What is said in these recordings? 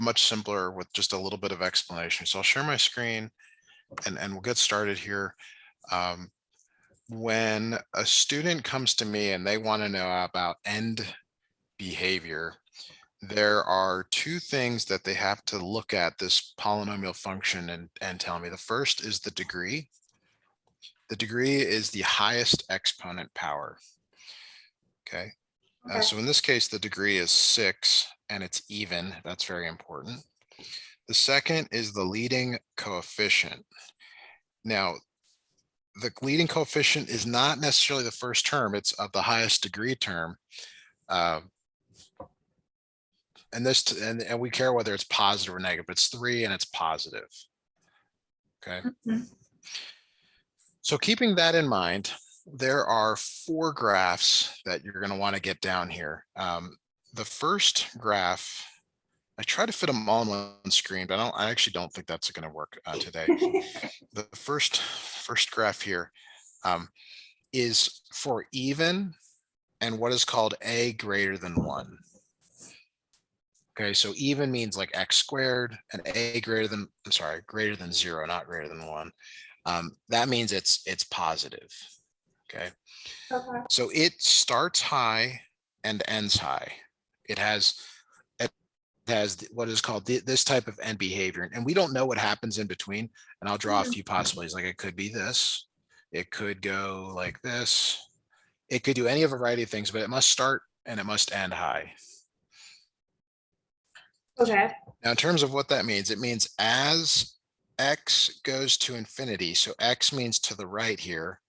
much simpler with just a little bit of explanation. So I'll share my screen and we'll get started here. When a student comes to me and they want to know about end behavior, there are two things that they have to look at this polynomial function and tell me. The first is the degree. The degree is the highest exponent power. Okay. So in this case, the degree is 6 and it's even. That's very important. The second is the leading coefficient. Now, the leading coefficient is not necessarily the first term, it's of the highest degree term. And we care whether it's positive or negative, but it's 3 and it's positive. Okay. So keeping that in mind, there are 4 graphs that you're going to want to get down here. The first graph, I try to fit them all on one screen, but I actually don't think that's going to work today. The first graph here is for even and what is called a greater than 1. Okay, so even means like x squared, and a greater than 0, not greater than 1. That means it's positive. Okay. So it starts high and ends high. It has what is called this type of end behavior, and we don't know what happens in between. And I'll draw a few possibilities. Like it could be this, it could go like this, it could do any of a variety of things, but it must start and it must end high. Okay. Now, in terms of what that means, it means as x goes to infinity, so x means to the right here,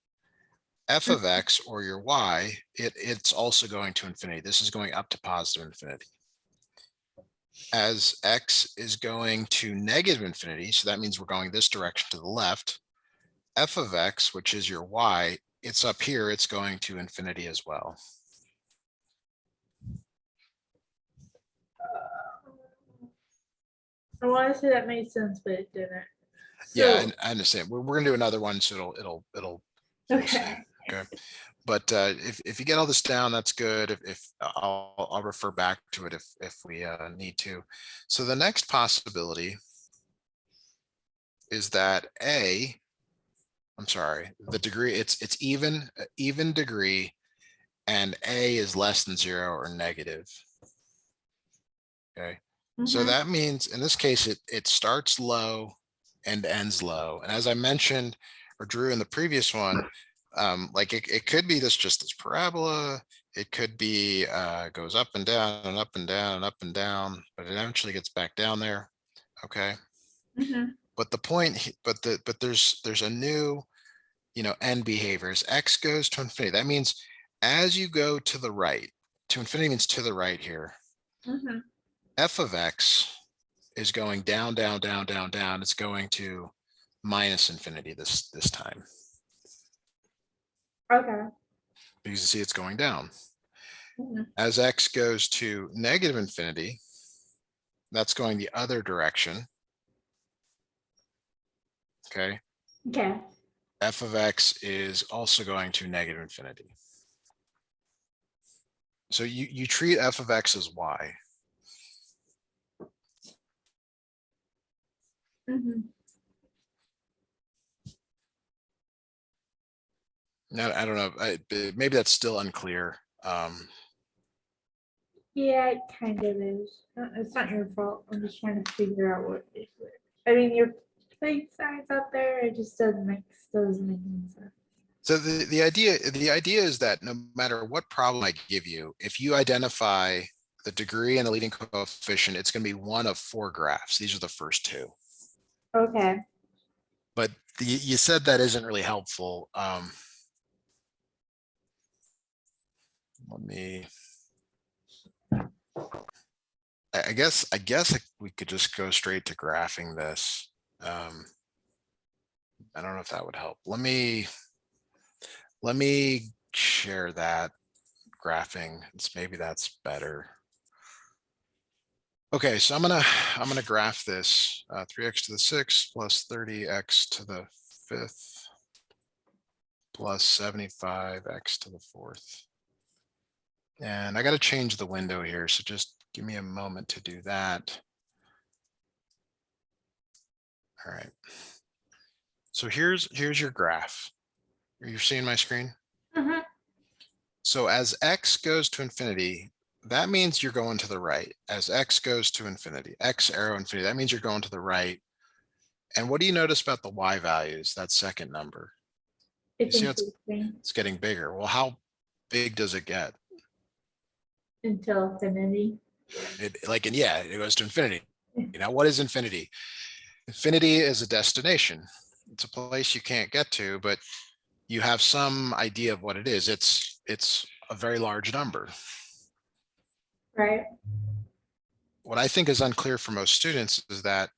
f of x, or your y, it's also going to infinity. This is going up to positive infinity. As x is going to negative infinity, so that means we're going this direction to the left, f of x, which is your y, it's up here, it's going to infinity as well. I want to say that made sense, but it didn't. So, yeah, I understand. We're gonna do another one, so it'll okay. Okay. But if you get all this down, that's good. If I'll refer back to it if we need to. So the next possibility is that the degree, it's even degree, and a is less than 0 or negative. Okay. So that means in this case, it starts low and ends low. And as I mentioned or drew in the previous one, like it could be just this parabola. It could be goes up and down and up and down and up and down, but it eventually gets back down there. Okay. But the point, but there's a new, end behavior. As x goes to infinity, that means as you go to the right, to infinity means to the right here. F of x is going down, down, down, down, down. It's going to minus infinity this time. Okay. Because you see it's going down. As x goes to negative infinity, that's going the other direction. Okay. Okay. F of x is also going to negative infinity. So you treat f of x as y. Now, I don't know. Maybe that's still unclear. Yeah, it kind of is. It's not your fault. I'm just trying to figure out what it is. I mean, you're putting signs out there. It just doesn't make any sense. So the idea is that no matter what problem I give you, if you identify the degree and the leading coefficient, it's going to be one of 4 graphs. These are the first 2. Okay. But you said that isn't really helpful. Let me. I guess we could just go straight to graphing this. I don't know if that would help. Let me share that graphing. Maybe that's better. Okay, so I'm gonna graph this 3x to the 6th plus 30x to the 5th plus 75x to the 4th. And I got to change the window here, so just give me a moment to do that. All right. So here's your graph. Are you seeing my screen? Mhm. So as x goes to infinity, that means you're going to the right. As x goes to infinity, x arrow infinity, that means you're going to the right. And what do you notice about the y values, that second number? You It's see increasing it's getting bigger. Well, how big does it get? until infinity. And yeah, it goes to infinity. Now, what is infinity? Infinity is a destination. It's a place you can't get to, but you have some idea of what it is. It's a very large number. Right. What I think is unclear for most students is that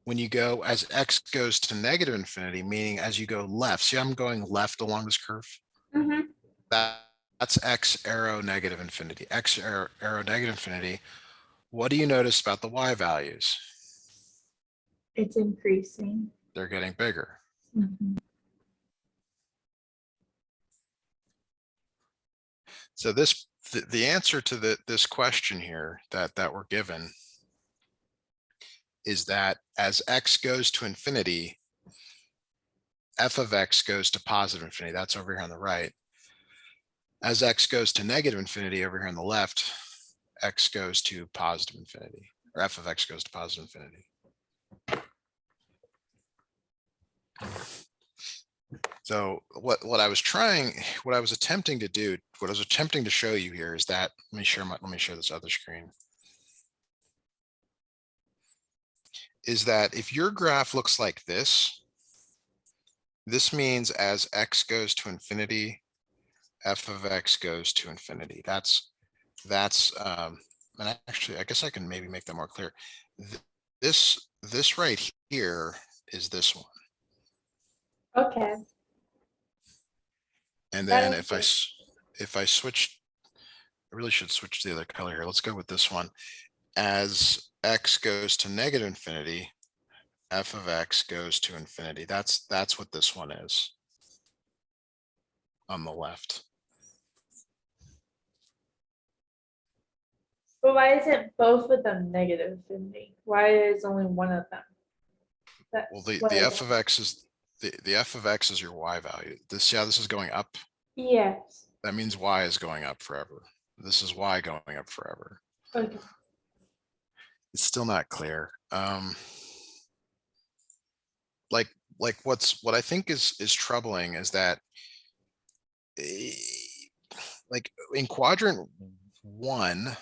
when you go as x goes to negative infinity, meaning as you go left, see I'm going left along this curve? Mhm. That's x arrow negative infinity, x arrow negative infinity. What do you notice about the y values? It's increasing. They're getting bigger. Mhm. So the answer to this question here that we're given is that as x goes to infinity, f of x goes to positive infinity. That's over here on the right. As x goes to negative infinity over here on the left, x goes to positive infinity, or f of x goes to positive infinity. So what I was attempting to do, what I was attempting to show you here is that, let me share this other screen. Is that if your graph looks like this means as x goes to infinity, f of x goes to infinity. And actually, I guess I can maybe make that more clear. This right here is this one. Okay. And That then is good. if I switch, I really should switch to the other color here. Let's go with this one. As x goes to negative infinity, f of x goes to infinity. That's what this one is on the left. But why isn't both of them negative infinity? Why is only one of them? Well, That's the f of x is the f of x is your y value. This is going up. Yes. That means y is going up forever. This is y going up forever. Okay. It's still not clear. Like what I think is troubling is that like in quadrant 1,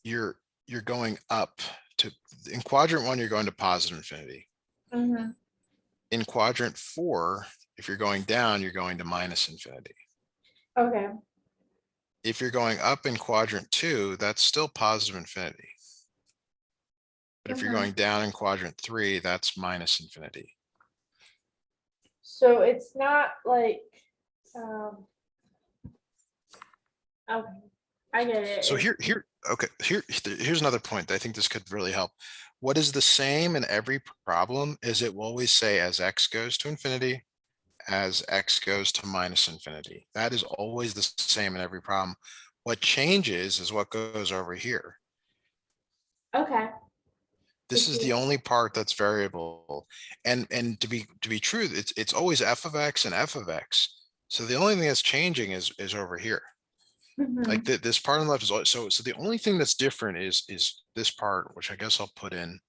you're going up to, in quadrant 1 you're going to positive infinity. Mm-hmm. In quadrant 4, if you're going down, you're going to minus infinity. Okay. If you're going up in quadrant 2, that's still positive infinity. But if you're Mm-hmm. going down in quadrant 3, that's minus infinity. So it's not like, okay, I get it. So here's another point that I think this could really help. What is the same in every problem is it will always say as x goes to infinity, as x goes to minus infinity. That is always the same in every problem. What changes is what goes over here. Okay. This is the only part that's variable. And to be true, it's always f of x and f of x. So the only thing that's changing is over here. Mhm. Like this part on the left is always, so the only thing that's different is this part, which I guess I'll put in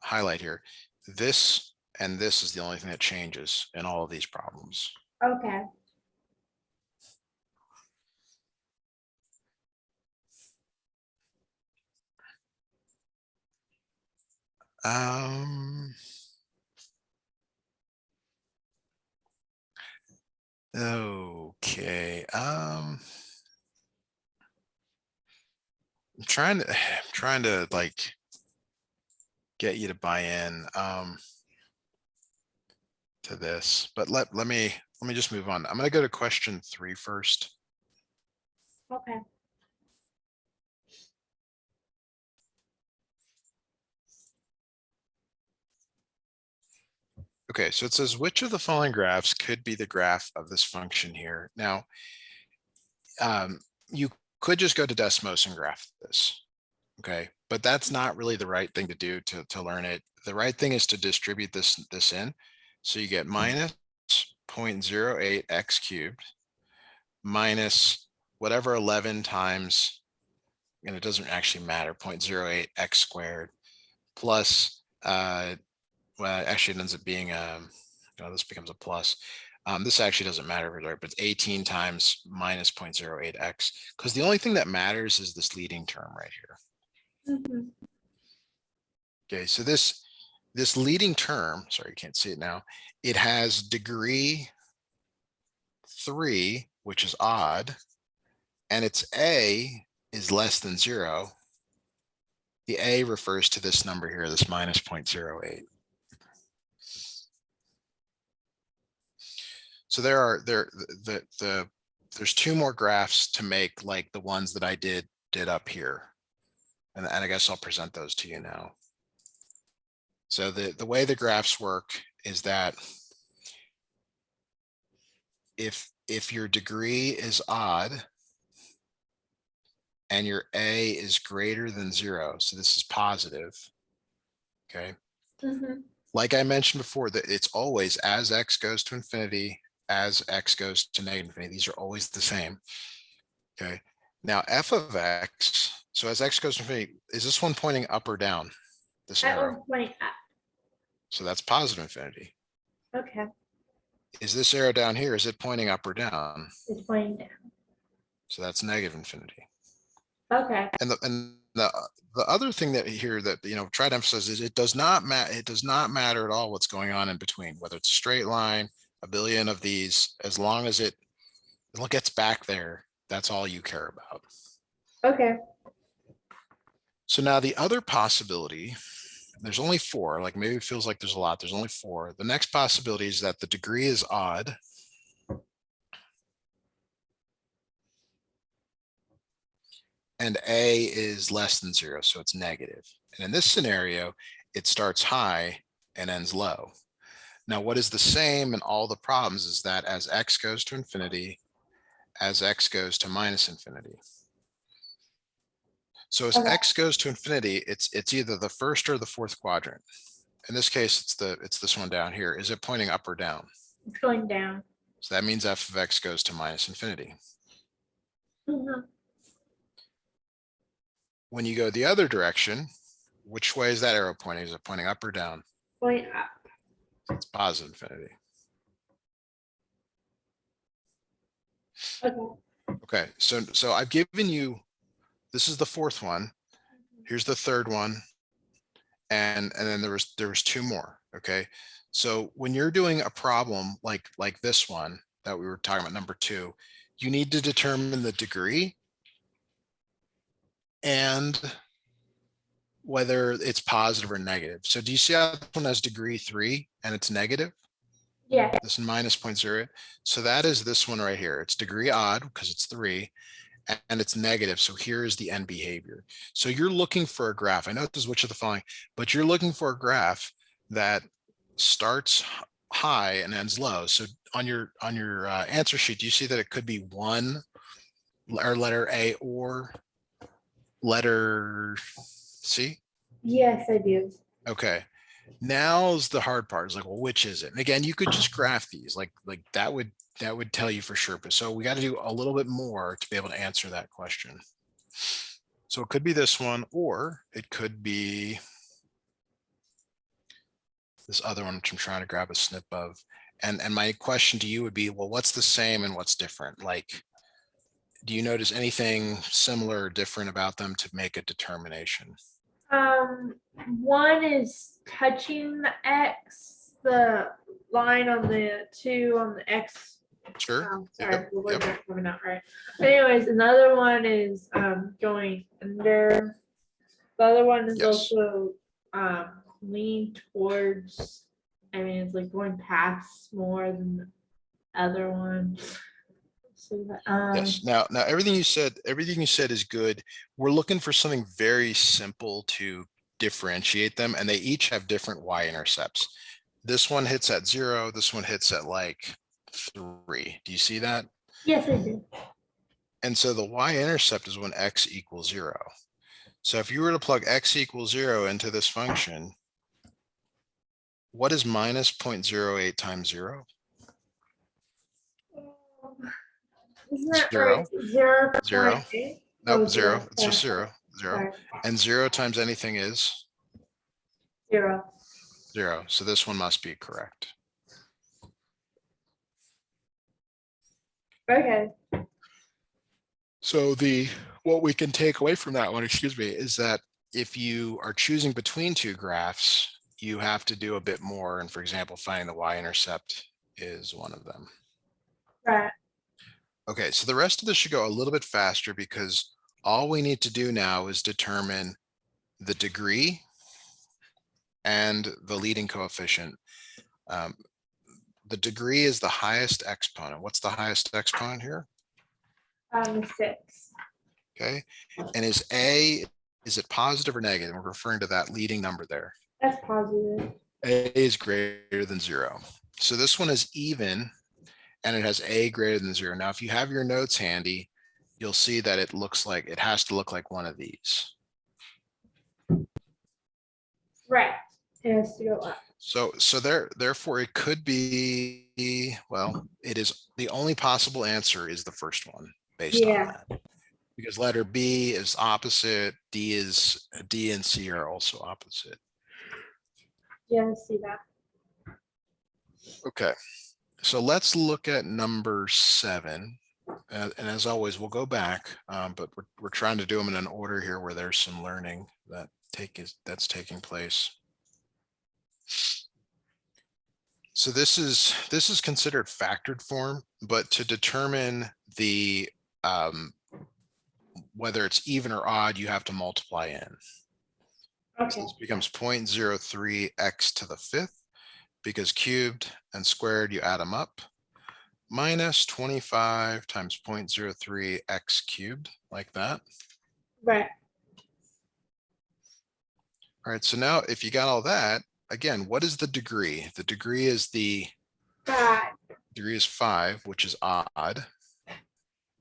highlight here. This and this is the only thing that changes in all of these problems. Okay. Okay. I'm trying to like get you to buy in to this, but let me just move on. I'm going to go to question 3 first. Okay. Okay, so it says which of the following graphs could be the graph of this function here? Now, you could just go to Desmos and graph this, okay? but that's not really the right thing to do to learn it. The right thing is to distribute this in. So you get minus 0.08 x cubed minus whatever 11 times, and it doesn't actually matter, 0.08 x squared plus, well, actually it ends up being, this becomes a plus. This actually doesn't matter, right? But it's 18 times minus 0.08 x, because the only thing that matters is this leading term right here. Mhm. Okay, so this leading term, sorry, you can't see it now, it has degree 3, which is odd, and its a is less than 0. The a refers to this number here, this minus 0.08. So there's two more graphs to make, like the ones that I did up here. And I guess I'll present those to you now. So the way the graphs work is that if your degree is odd and your a is greater than 0, so this is positive, okay? Mhm. Like I mentioned before, that it's always as x goes to infinity, as x goes to negative infinity. These are always the same, okay? Now f of x, so as x goes to infinity, is this one pointing up or down, this That arrow? one's pointing up. So that's positive infinity. Okay, Is this arrow down here, is it pointing up or down? it's pointing down. So that's negative infinity. Okay. And the other thing that here that, try to emphasize is it does not matter at all what's going on in between, whether it's a straight line, a billion of these, as long as it gets back there, that's all you care about. Okay. So now the other possibility, there's only 4, like maybe it feels like there's a lot, there's only 4. The next possibility is that the degree is odd. And a is less than 0, so it's negative. And in this scenario, it starts high and ends low. Now, what is the same in all the problems is that as x goes to infinity, as x goes to minus infinity. So as Okay. x goes to infinity, it's either the first or the fourth quadrant. In this case, it's this one down here. Is it pointing up or down? It's going down. So that means f of x goes to minus infinity. Mhm. When you go the other direction, which way is that arrow pointing? Is it pointing up or down? Going up. It's positive infinity. Okay. Okay, so I've given you, this is the fourth one. Here's the third one. And then there was 2 more. Okay. So when you're doing a problem like this one that we were talking about, number 2, you need to determine the degree and whether it's positive or negative. So do you see how this one has degree 3 and it's negative? Yeah. This minus 0.08. So that is this one right here. It's degree odd because it's 3 and it's negative. So here is the end behavior. So you're looking for a graph. I know this is which of the following, but you're looking for a graph that starts high and ends low. So on your answer sheet, do you see that it could be 1 or letter A or letter C? Yes, I do. Okay. Now's the hard part, is like, well, which is it? And again, you could just graph these, like that would tell you for sure. But so we got to do a little bit more to be able to answer that question. So it could be this one, or it could be this other one, which I'm trying to grab a snip of. And my question to you would be, well, what's the same and what's different? Like, do you notice anything similar or different about them to make a determination? One is touching the X, the line on the 2 on the X. Sure. Sorry, the words Yep. aren't coming out right. Anyways, another one is going under. The other one is Yes. also lean towards. I mean, it's like going past more than the other one. So Yes. Now everything you said is good. We're looking for something very simple to differentiate them, and they each have different y-intercepts. This one hits at 0. This one hits at like 3. Do you see that? yes, I do. And so the y-intercept is when x equals 0. So if you were to plug x equals 0 into this function, what is minus 0.08 times 0? Isn't that 0. right? 0 0. 0.8? Nope, Oh, 0. It's just sorry, 0. 0. sorry. And 0 times anything is 0. 0. So this one must be correct. Okay. So what we can take away from that one, excuse me, is that if you are choosing between two graphs, you have to do a bit more. And for example, finding the y-intercept is one of them. Right. Okay, so the rest of this should go a little bit faster because all we need to do now is determine the degree and the leading coefficient. The degree is the highest exponent. What's the highest exponent here? 6. Okay, and is it positive or negative? We're referring to that leading number there. That's positive. A is greater than 0. So this one is even, and it has a greater than 0. Now, if you have your notes handy, you'll see that it has to look like one of these. Right. It has to go up. So therefore it could be, well, it is the only possible answer is the first one based on that. Because letter B is opposite, D and C are also opposite. Yeah, I see that. Okay, so let's look at number 7. And as always, we'll go back, but we're trying to do them in an order here where there's some learning that's taking place. So this is considered factored form, but to determine the whether it's even or odd, you have to multiply in. Okay. So this becomes 0.03 x to the 5th, because cubed and squared, you add them up, minus 25 times 0.03 x cubed, like that. Right. All right, so now if you got all that, again, what is the degree? The degree is 5, which is odd.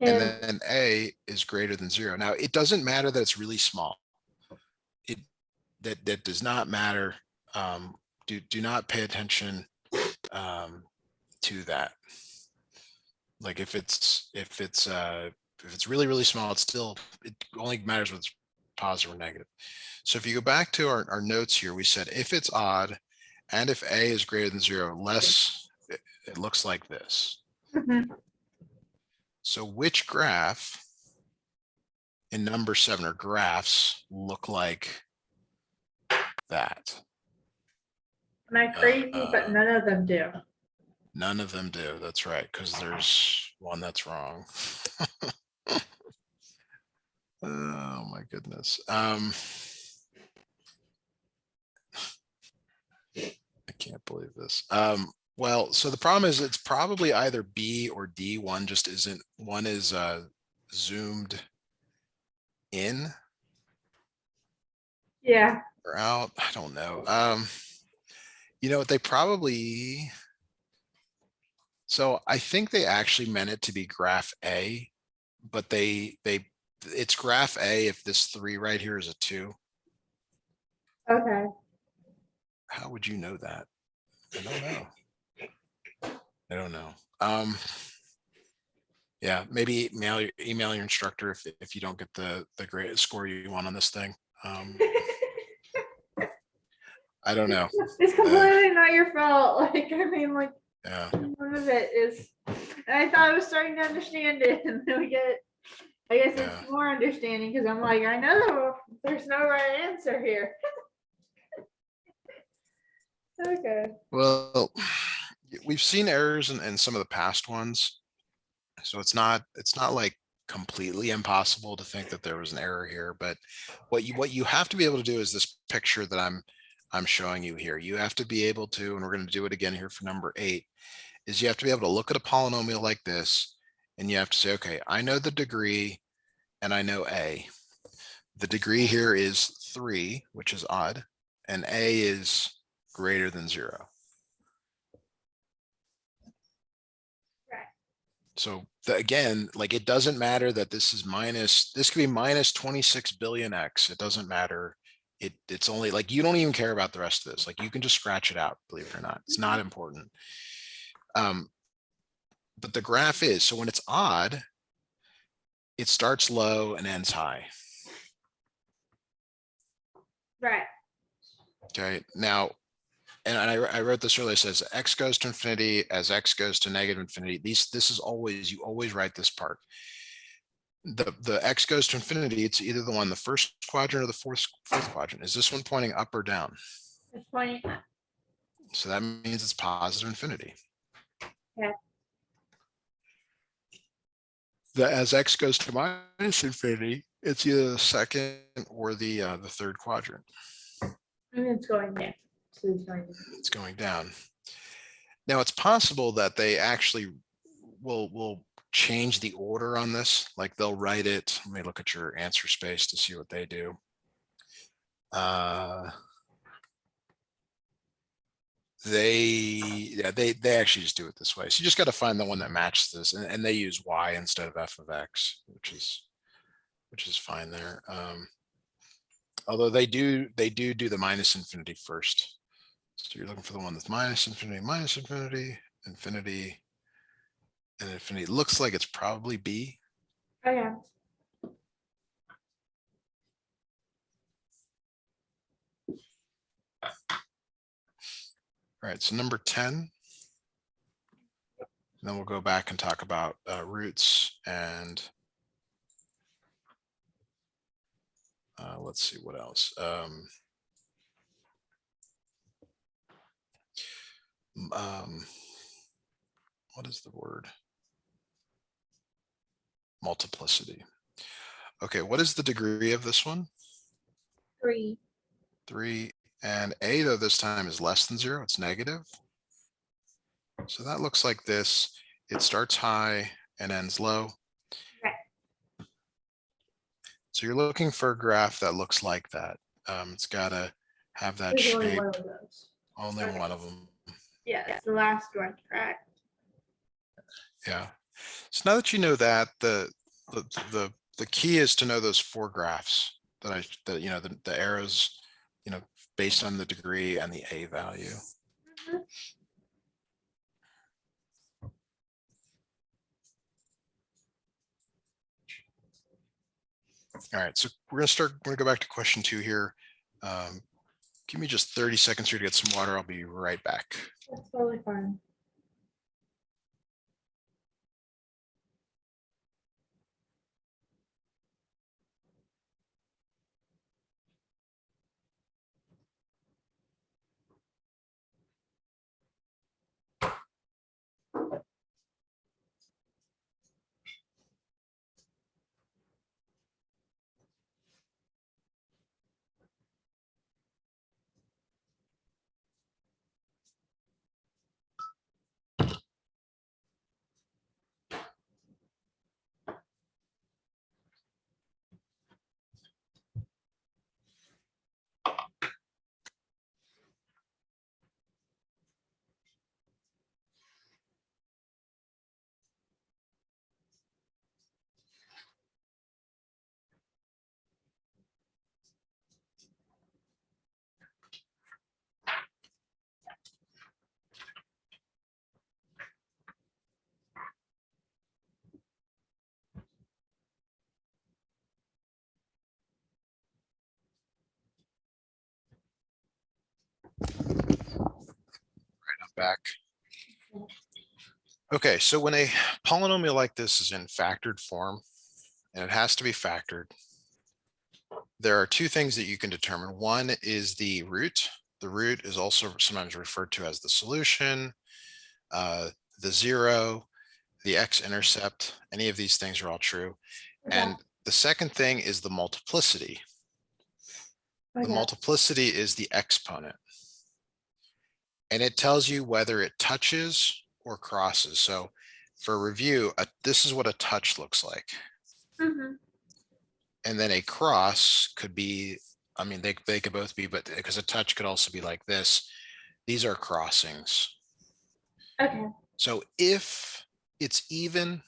And then a is greater than 0. Now, it doesn't matter that it's really small. That does not matter. Do not pay attention to that. Like if it's really, really small, it only matters whether it's positive or negative. So if you go back to our notes here, we said if it's odd and if a is greater than 0, it looks like this. Mm-hmm. So which graph in number 7 or graphs look like that? Am I crazy? But none of them do. None of them do. That's right, because there's one that's wrong. Oh my goodness. I can't believe this. Well, so the problem is it's probably either B or D. One just isn't. One is zoomed in. Yeah. Or out. I don't know. You know what? They probably. So I think they actually meant it to be graph A, but it's graph A if this 3 right here is a 2. Okay. How would you know that? I don't know. I don't know. Yeah, maybe email your instructor if you don't get the great score you want on this thing. I don't know. It's completely not your fault. Like, I mean, like, Yeah. none of it is. I thought I was starting to understand it, and then I guess it's more understanding because I'm like, I know there's no right answer here. Okay. Well, we've seen errors in some of the past ones, so it's not like completely impossible to think that there was an error here. But what you have to be able to do is this picture that I'm showing you here. You have to be able to, and we're going to do it again here for number 8, is you have to be able to look at a polynomial like this, and you have to say, okay, I know the degree and I know a. The degree here is 3, which is odd, and a is greater than 0. Right. So again, like it doesn't matter that this is minus, this could be minus 26 billion X. It doesn't matter. It's only like, you don't even care about the rest of this. Like you can just scratch it out, believe it or not. It's not important. But the graph is, so when it's odd, it starts low and ends high. Right. Okay, now, and I wrote this earlier, it says X goes to infinity as X goes to negative infinity. This is always, you always write this part. The X goes to infinity, it's either the one, the first quadrant or the fourth quadrant. Is this one pointing up or down? It's pointing up. So that means it's positive infinity. Yeah. As X goes to minus infinity, it's either the second or the third quadrant. And it's going down. So It's going down. Now it's possible that they actually will change the order on this. Like they'll write it. Let me look at your answer space to see what they do. They actually just do it this way. So you just got to find the one that matches this, and they use Y instead of F of X, which is fine there. Although they do the minus infinity first. So you're looking for the one that's minus infinity, infinity, and infinity. Looks like it's probably B. Oh yeah. All right, so number 10. And then we'll go back and talk about roots and let's see what else. What is the word? Multiplicity. Okay, what is the degree of this one? 3. 3. And A, though, this time is less than 0. It's negative. So that looks like this. It starts high and ends low. Right. So you're looking for a graph that looks like that. It's got to have that There's shape. only one of those. Only Okay. one of them. Yeah, it's the last one, correct? Yeah. So now that you know that, the key is to know those 4 graphs that the arrows, based on the degree and the A value. Mm-hmm. All right, so we're going to go back to question 2 here. Give me just 30 seconds here to get some water. I'll be right back. That's totally fine. I'm back. Okay, so when a polynomial like this is in factored form, and it has to be factored, there are 2 things that you can determine. One is the root. The root is also sometimes referred to as the solution, the 0, the X-intercept. Any of these things are all true. Okay. And the second thing is the multiplicity. The Okay. multiplicity is the exponent. And it tells you whether it touches or crosses. So for review, this is what a touch looks like. Mm-hmm. And then a cross could be, I mean, they could both be, but because a touch could also be like this. These are crossings. Okay. So if it's even,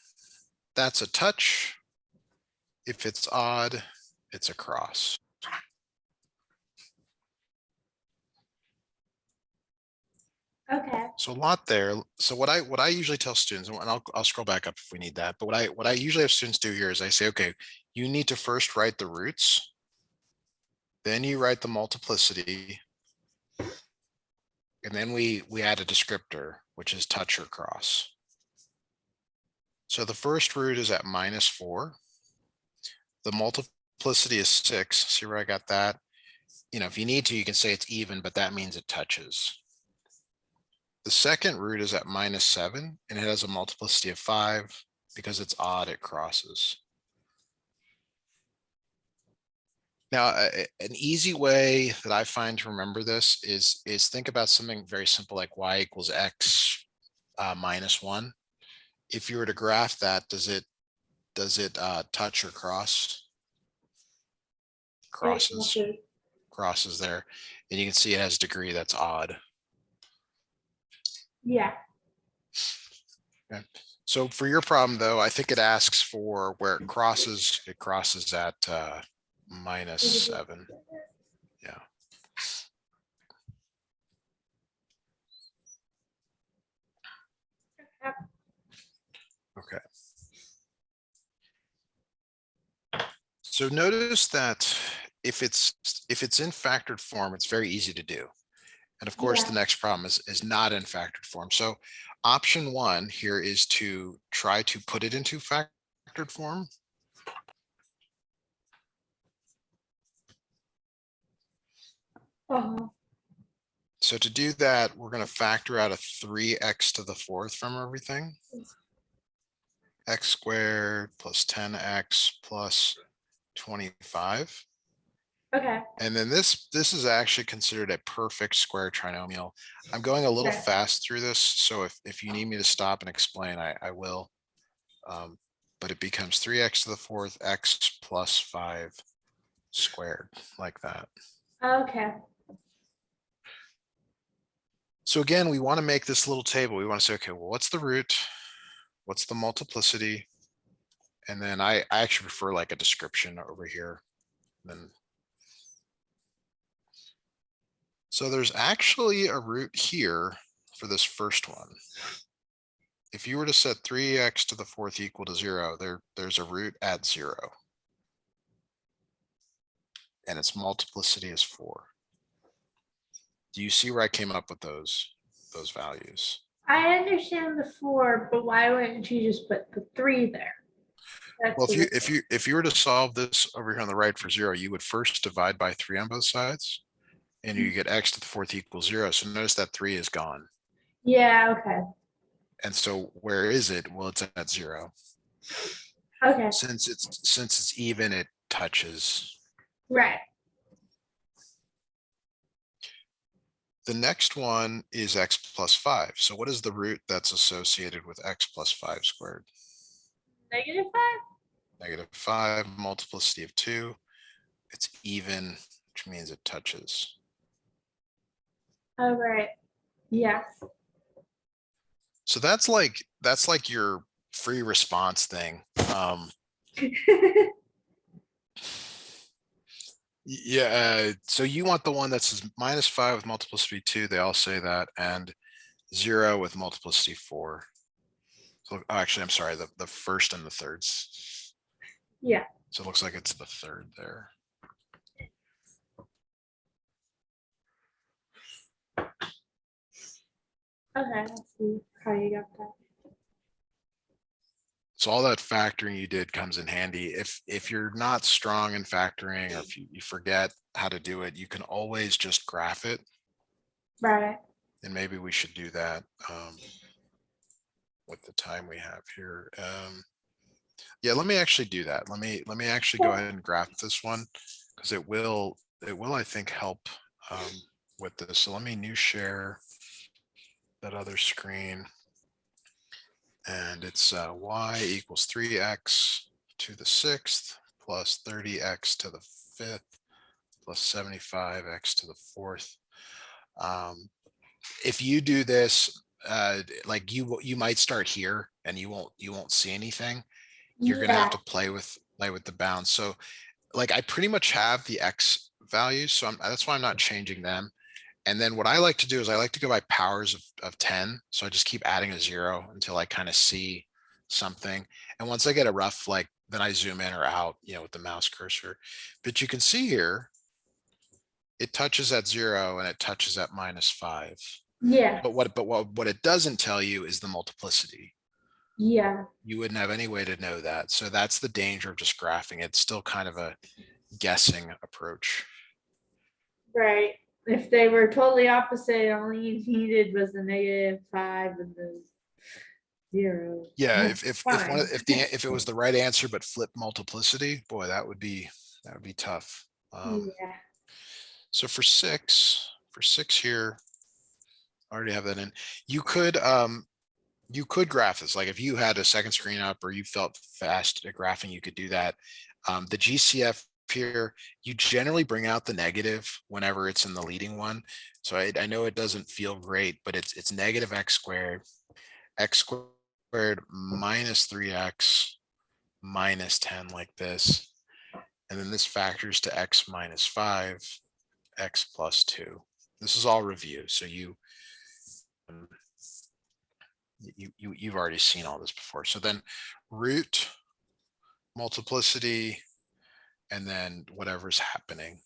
that's a touch. If it's odd, it's a cross. Okay. So a lot there. So what I usually tell students, and I'll scroll back up if we need that, but what I usually have students do here is I say, okay, you need to first write the roots, then you write the multiplicity, and then we add a descriptor, which is touch or cross. So the first root is at -4. The multiplicity is 6. See where I got that? You know, if you need to, you can say it's even, but that means it touches. The second root is at -7, and it has a multiplicity of 5. Because it's odd, it crosses. Now, an easy way that I find to remember this is think about something very simple like y equals x -1. If you were to graph that, does it touch or cross? Crosses. Crosses there, and you can see it has degree that's odd. Yeah. Okay. So for your problem though, I think it asks for where it crosses at -7. Yeah. Okay. So notice that if it's in factored form, it's very easy to do. And of course, Yeah. the next problem is not in factored form. So option 1 here is to try to put it into factored form. So to do that, we're going to factor out a 3x to the 4th from everything. X squared plus 10x plus 25. Okay. And then this is actually considered a perfect square trinomial. I'm going a little Okay. fast through this, so if you need me to stop and explain, I will. But it becomes 3x to the 4th x plus 5 squared, like that. Okay. So again, we want to make this little table. We want to say, okay, well, what's the root? What's the multiplicity? And then I actually prefer like a description over here. Then so there's actually a root here for this first one. If you were to set 3x to the 4th equal to 0, there's a root at 0. And its multiplicity is 4. Do you see where I came up with those values? I understand the 4, but why wouldn't you just put the 3 there? That's Well, the if you were to solve this over here on the right for 0, you would first divide by 3 on both sides, and you get x to the 4th equals 0. So notice that 3 is gone. Yeah, okay. And so where is it? Well, it's at 0. Okay. Since it's even, it touches. Right. The next one is x plus 5. So what is the root that's associated with x plus 5 squared? -5? -5, multiplicity of 2. It's even, which means it touches. Oh, right. Yeah. So that's like your free response thing. Yeah, so you want the one that says -5 with multiplicity 2. They all say that, and 0 with multiplicity 4. So actually, I'm sorry, the first and the thirds. Yeah. So it looks like it's the third there. Okay, I see how you got that. So all that factoring you did comes in handy. If you're not strong in factoring, or if you forget how to do it, you can always just graph it. Right. And maybe we should do that with the time we have here. Yeah, let me actually do that. Let me actually go ahead and graph this one, because it will I think help with this. So let me new share that other screen, and it's y equals 3x to the 6th plus 30x to the 5th plus 75x to the 4th. If you do this, like you might start here and you won't see anything. you're gonna have Yeah, to play with the bounds. So like I pretty much have the X values, so that's why I'm not changing them. And then what I like to do is I like to go by powers of 10. So I just keep adding a 0 until I kind of see something. And once I get a rough, like, then I zoom in or out, with the mouse cursor. But you can see here, it touches at 0 and it touches at -5. yeah, But what it doesn't tell you is the multiplicity. yeah, You wouldn't have any way to know that. So that's the danger of just graphing. It's still kind of a guessing approach. right. If they were totally opposite, all you needed was the -5 and the 0. Yeah, That's fine. if it was the right answer but flip multiplicity, boy, that would be tough. Yeah, So for six here, I already have that in. You could graph this. Like if you had a second screen up or you felt fast at graphing, you could do that. The GCF here, you generally bring out the negative whenever it's in the leading one. So I know it doesn't feel great, but it's negative x squared minus 3x minus 10 like this. And then this factors to x minus 5, x plus 2. This is all review. So you've already seen all this before. So then root, multiplicity, and then whatever's happening.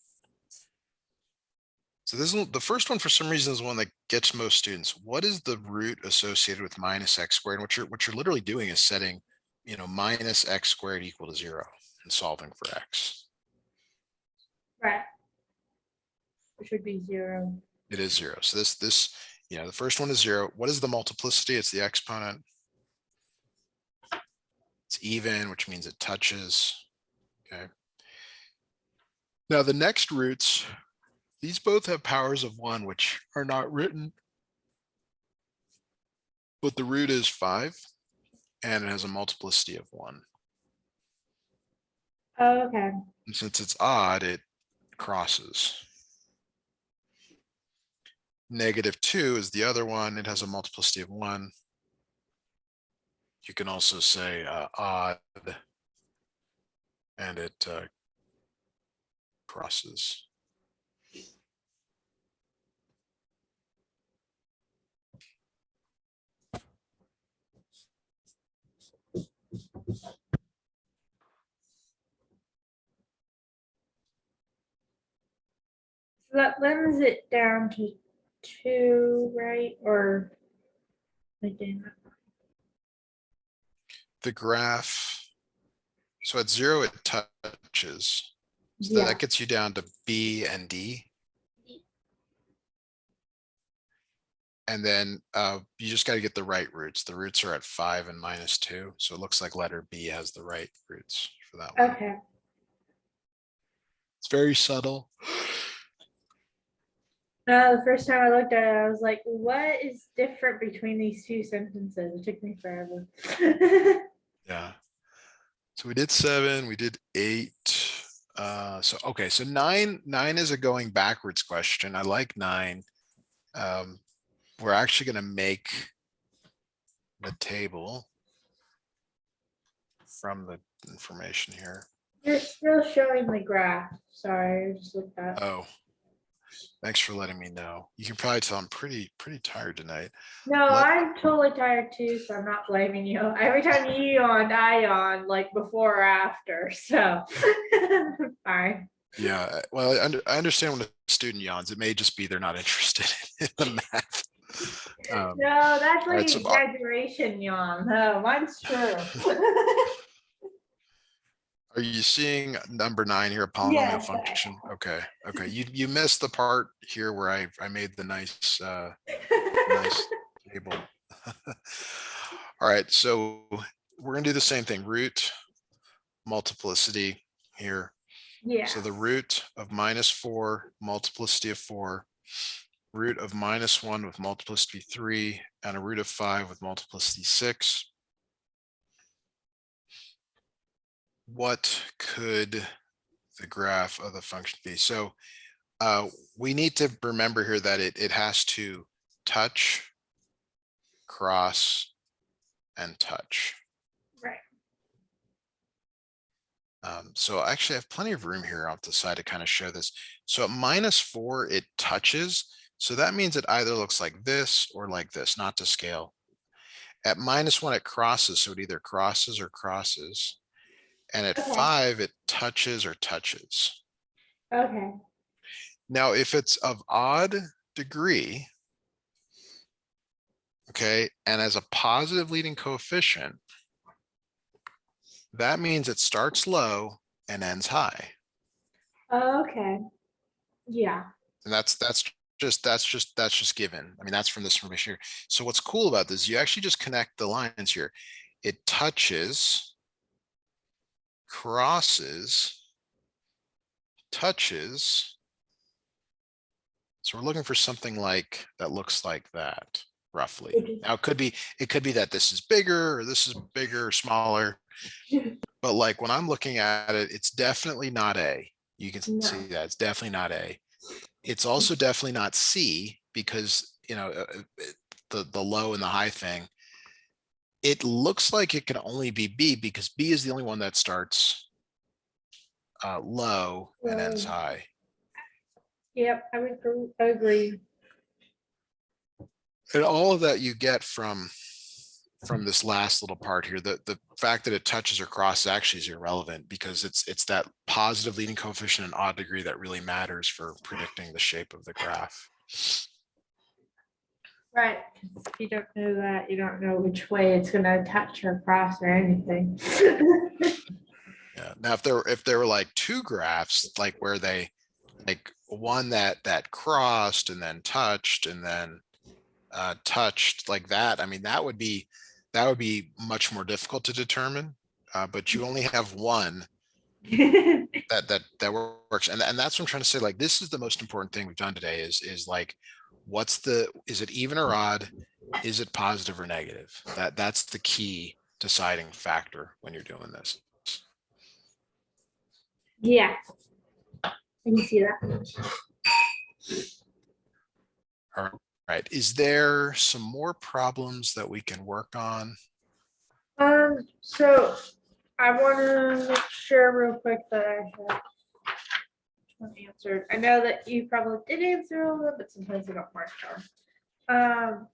So this is the first one, for some reason, is one that gets most students. What is the root associated with minus x squared? And what you're literally doing is setting, minus x squared equal to 0 and solving for x. right. It should be 0. It is 0. So the first one is 0. What is the multiplicity? It's the exponent. It's even, which means it touches. Okay. Now the next roots, these both have powers of 1, which are not written. But the root is 5, and it has a multiplicity of 1. Oh, okay. And since it's odd, it crosses. -2 is the other one. It has a multiplicity of 1. You can also say odd, and it crosses. So that limits it down to 2, right? Or again, The graph, so at 0, it touches. So yeah. that gets you down to B and D. And then you just got to get the right roots. The roots are at 5 and -2. So it looks like letter B has the right roots for that one. Okay. It's very subtle. The first time I looked at it, I was like, what is different between these two sentences? It took me forever. Yeah. So we did 7, we did 8. Okay, so 9 is a going backwards question. I like 9. We're actually going to make the table from the information here. You're still showing the graph. Sorry, I just looked at. Oh, thanks for letting me know. You can probably tell I'm pretty tired tonight. No, I'm totally tired too, so I'm not blaming you. Every time you yawned, I yawned, like before or after. So fine. Yeah, well, I understand when a student yawns. It may just be they're not interested in the math. No, that's like right, an exaggeration yawn. No, mine's true. Are you seeing number 9 here, a polynomial Yes, function? Okay. You missed the part here where I made the nice table. All right, so we're gonna do the same thing. Root, multiplicity here. Yeah. So the root of -4, multiplicity of 4, root of -1 with multiplicity 3, and a root of 5 with multiplicity 6. What could the graph of the function be? So we need to remember here that it has to touch, cross, and touch. Right. So actually I have plenty of room here off the side to kind of show this. So at -4, it touches. So that means it either looks like this or like this, not to scale. At -1, it crosses. So it either crosses or crosses. And at Okay. 5, it touches or touches. Okay. Now, if it's of odd degree, okay, and as a positive leading coefficient, that means it starts low and ends high. Okay. Yeah. And that's just given. I mean, that's from this information here. So what's cool about this, you actually just connect the lines here. It touches, crosses, touches. So we're looking for something like that looks like that, roughly. Now it could be that this is bigger or this is bigger or smaller. But like when I'm looking at it, it's definitely not A. You can No. see that it's definitely not A. It's also definitely not C because, you know, the low and the high thing. It looks like it can only be B because B is the only one that starts low and ends high. Yep, I would agree. And all of that you get from this last little part here. The fact that it touches or crosses actually is irrelevant because it's that positive leading coefficient and odd degree that really matters for predicting the shape of the graph. Right. If you don't know that, you don't know which way it's going to touch or cross or anything. Yeah. Now, if there were like two graphs, like where they like one that crossed and then touched and then touched like that, I mean, that would be much more difficult to determine. But you only have one that works, and that's what I'm trying to say. Like, this is the most important thing we've done today is like, is it even or odd? Is it positive or negative? That's the key deciding factor when you're doing this. Yeah, I can see that. All right. Is there some more problems that we can work on? So I want to make sure real quick that I have answered. I know that you probably did answer all of them, but sometimes I don't mark them.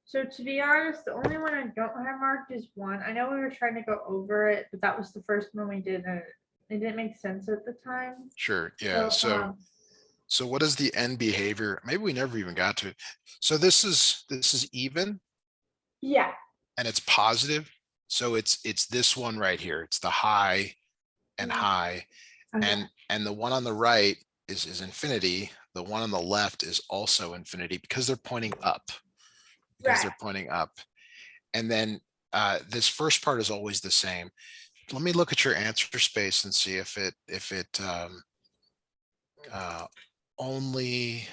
So to be honest, the only one I don't have marked is 1. I know we were trying to go over it, but that was the first one we did, and it didn't make sense at the time. Sure. Yeah. So what is the end behavior? Maybe we never even got to it. So this is even Yeah. and it's positive. So it's this one right here. It's the high and high. Okay. And the one on the right is infinity. The one on the left is also infinity because they're pointing up. Right. They're pointing up. And then this first part is always the same. Let me look at your answer space and see if it only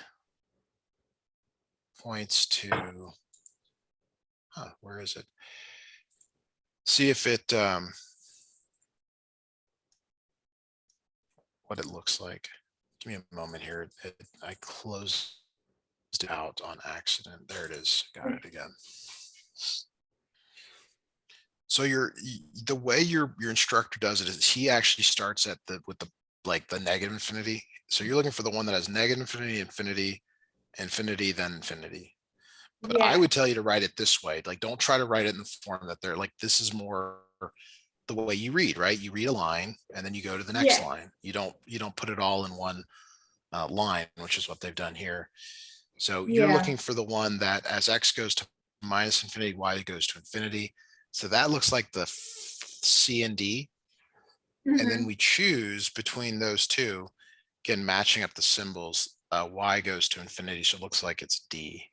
points to, where is it? See if it, what it looks like. Give me a moment here. I closed it out on accident. There it is. Got it again. So the way your instructor does it is he actually starts at with the negative infinity. So you're looking for the one that has negative infinity, infinity, infinity, then infinity. But I Yeah. would tell you to write it this way. Like, don't try to write it in the form that they're like, this is more the way you read, right? You read a line and then you go to the next line. You don't put it all in one line, which is what they've done here. So you're looking for the one that as x goes to minus infinity, y goes to infinity. So that looks like the C and D. And then we choose between those two, again, matching up the symbols. Y goes to infinity, so it looks like it's D.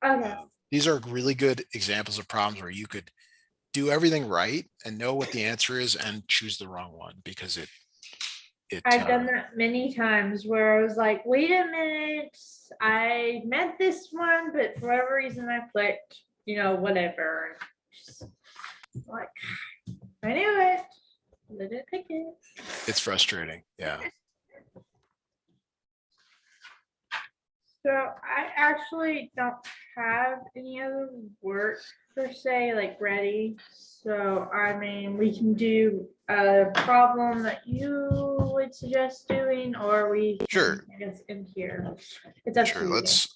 Okay. These are really good examples of problems where you could do everything right and know what the answer is and choose the wrong one because I've done that many times where I was like, wait a minute, I meant this one, but for whatever reason I clicked, whatever. Just like, I knew it. I didn't pick it. It's frustrating. Yeah. So I actually don't have any other work per se, like ready. So, I mean, we can do a problem that you would suggest doing, or we can, Sure. I guess, in here. It's up to Sure. you. Let's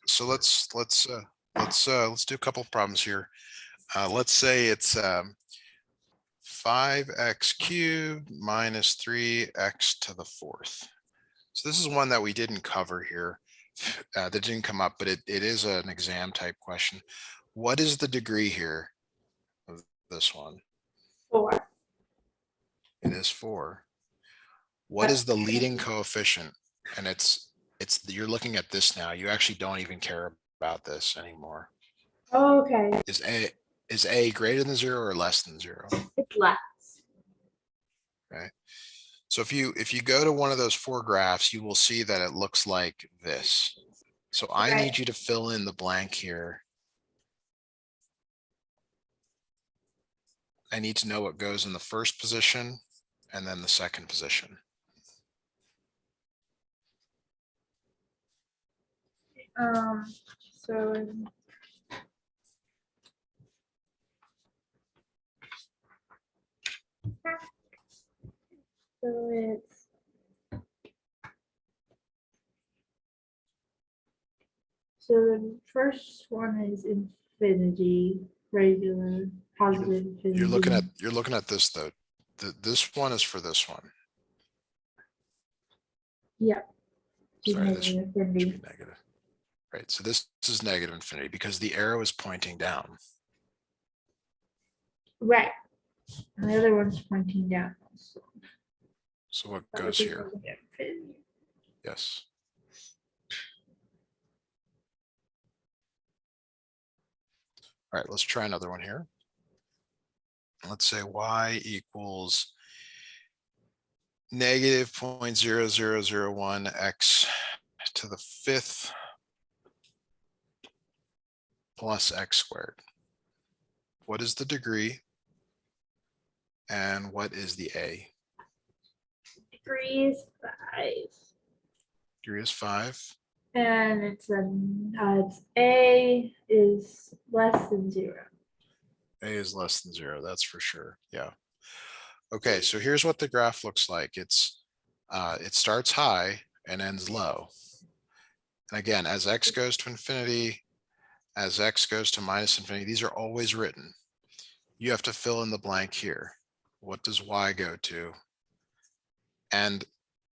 do a couple of problems here. Let's say it's 5x cubed minus 3x to the fourth. So this is one that we didn't cover here. That didn't come up, but it is an exam type question. What is the degree here of this one? 4. It is 4. What is the leading coefficient? And you're looking at this now. You actually don't even care about this anymore. Okay. Is a greater than 0 or less than 0? It's less. Okay. So if you go to one of those 4 graphs, you will see that it looks like this. So I Right. need you to fill in the blank here. I need to know what goes in the first position and then the second position. So it's the first one is infinity, regular, positive infinity. You're looking at this though. This one is for this one. Yeah. Sorry, this should Infinity. be negative. Right. So this is negative infinity because the arrow is pointing down. Right. And the other one's pointing down. So what goes here? Yes. All right, let's try another one here. Let's say y equals negative 0.0001 x to the 5th plus x squared. What is the degree? And what is the a? Degree is 5. Degree is 5. And it's a is less than 0. A is less than 0, that's for sure. Yeah. Okay, so here's what the graph looks like. It starts high and ends low. And again, as x goes to infinity, as x goes to minus infinity, these are always written. You have to fill in the blank here. What does y go to? And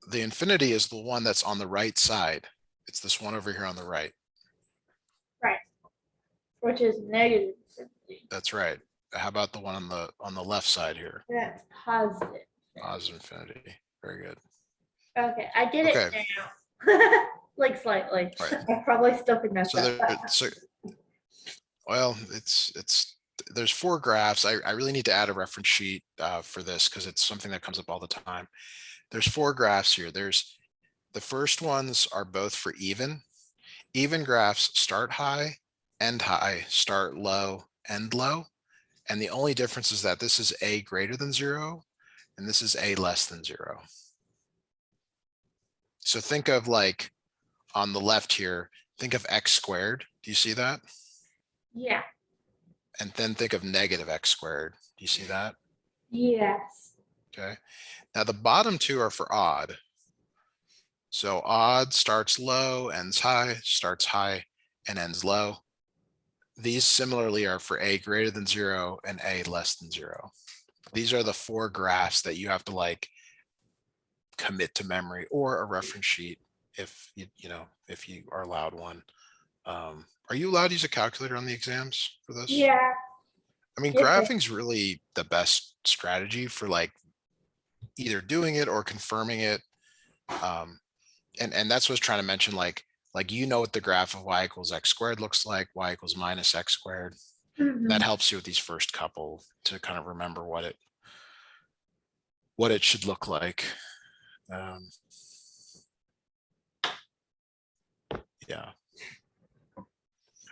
the infinity is the one that's on the right side. It's this one over here on the right. Right. Which is negative infinity. That's right. How about the one on the left side here? That's positive. Positive infinity. Very good. Okay, I get it now. Like slightly. Right. I probably still could mess up. Well, there's 4 graphs. I really need to add a reference sheet for this because it's something that comes up all the time. There's 4 graphs here. The first ones are both for even. Even graphs start high, end high, start low, end low. And the only difference is that this is a greater than 0 and this is a less than 0. So think of like on the left here, think of x squared. Do you see that? Yeah. And then think of negative x squared. Do you see that? Yes. Okay. Now the bottom 2 are for odd. So odd starts low, ends high, starts high, and ends low. These similarly are for a greater than 0 and a less than 0. These are the 4 graphs that you have to like commit to memory or a reference sheet if if you are allowed one. Are you allowed to use a calculator on the exams for this? Yeah. I mean, Yeah. graphing is really the best strategy for like either doing it or confirming it. And that's what I was trying to mention, like what the graph of y equals x squared looks like, y equals minus x squared. Mhm. That helps you with these first couple to kind of remember what it should look like. Yeah.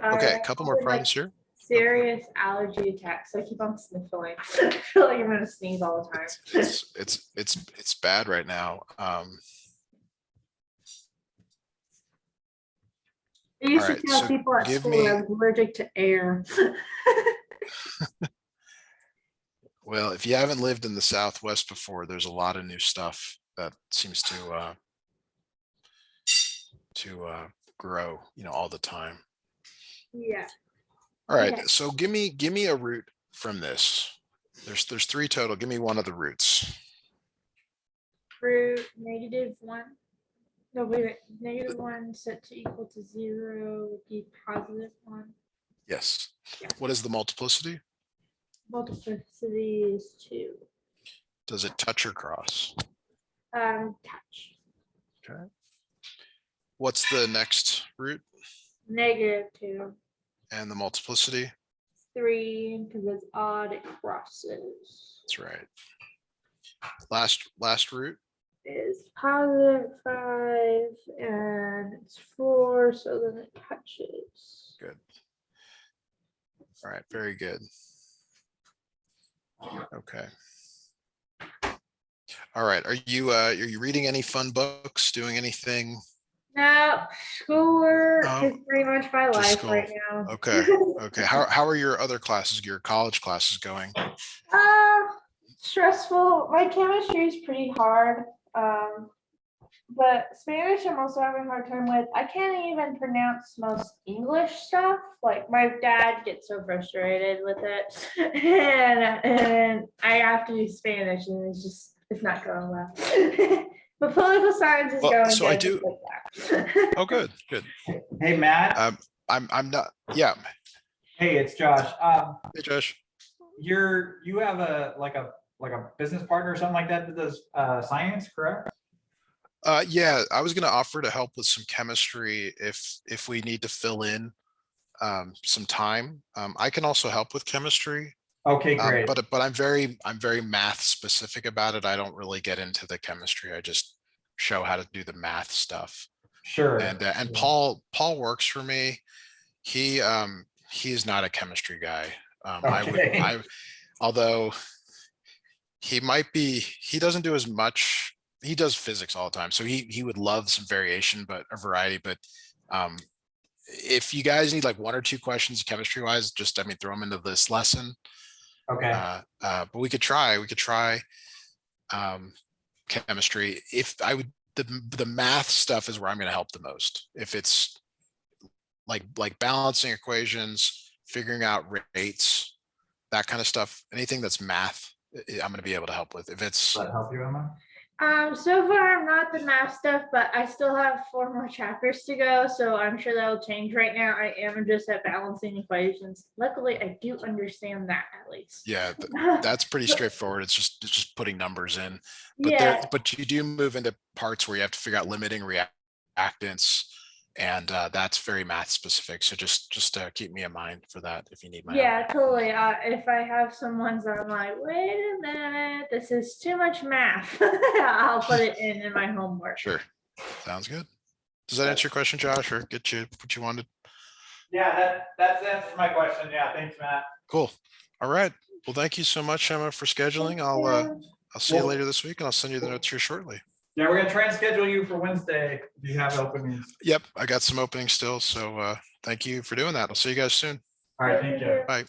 Okay, a couple more problems here. Serious allergy attacks. I keep on sniffling. I feel like I'm gonna sneeze all the time. It's bad right now. I used to Alright, tell so people at give school that I me, was allergic to air. well, if you haven't lived in the Southwest before, there's a lot of new stuff that seems to grow, all the time. Yeah. All right, Okay. so give me a root from this. There's 3 total. Give me one of the roots. Root -1. No, wait. -1 set to equal to 0 would be +1. Yes. Yeah. What is the multiplicity? Multiplicity is 2. Does it touch or cross? Touch. Okay. What's the next root -2. and the multiplicity? 3, because it's odd, it crosses. That's right. Last root. Is +5 and it's 4, so then it touches. Good. All right, very good. Okay. All right, are you reading any fun books, doing anything? No, schoolwork Oh, is pretty much my just life school. right now. Okay. Okay. How are your other classes, your college classes going? Stressful. My chemistry is pretty hard. But Spanish I'm also having a hard time with. I can't even pronounce most English stuff. Like my dad gets so frustrated with it. And I have to do Spanish and it's not going well. But political science is Well, going so I good. do. Just like that. Oh, good. Hey, Matt. I'm not. Yeah. Hey, it's Josh. Hey, Josh. You have a business partner or something like that does science, correct? Yeah, I was going to offer to help with some chemistry if we need to fill in some time. I can also help with chemistry. Okay, great. But I'm very math specific about it. I don't really get into the chemistry. I just show how to do the math stuff. Sure. And Paul works for me. He's not a chemistry guy. Okay. Although he might be, he doesn't do as much. He does physics all the time, so he would love some variation, but a variety. But if you guys need like 1 or 2 questions chemistry wise, just throw them into this lesson. Okay. But we could try chemistry. If I would, the math stuff is where I'm going to help the most. If it's like balancing equations, figuring out rates, that kind of stuff, anything that's math, I'm going to be able to help with. If it's, Does that help you, Emma? So far I'm not the math stuff, but I still have 4 more chapters to go, so I'm sure that'll change. Right now I am just at balancing equations. Luckily I do understand that at least. yeah, that's pretty straightforward. It's just putting numbers in, but Yeah. but you do move into parts where you have to figure out limiting reactants, and that's very math specific. So just keep me in mind for that if you need my help. Yeah, totally. If I have some ones that I'm like, wait a minute, this is too much math, I'll put it in my homework. Sure, sounds good. Does that answer your question, Josh, or get you what you wanted? Yeah, that answers my question. Yeah, thanks, Matt. Cool. All right. Well, thank you so much, Emma, for scheduling. I'll see you later this week, and I'll send you the notes here shortly. Yeah, we're gonna try and schedule you for Wednesday if you have openings. Yep, I got some openings still, so thank you for doing that. I'll see you guys soon. All right, thank you. Bye.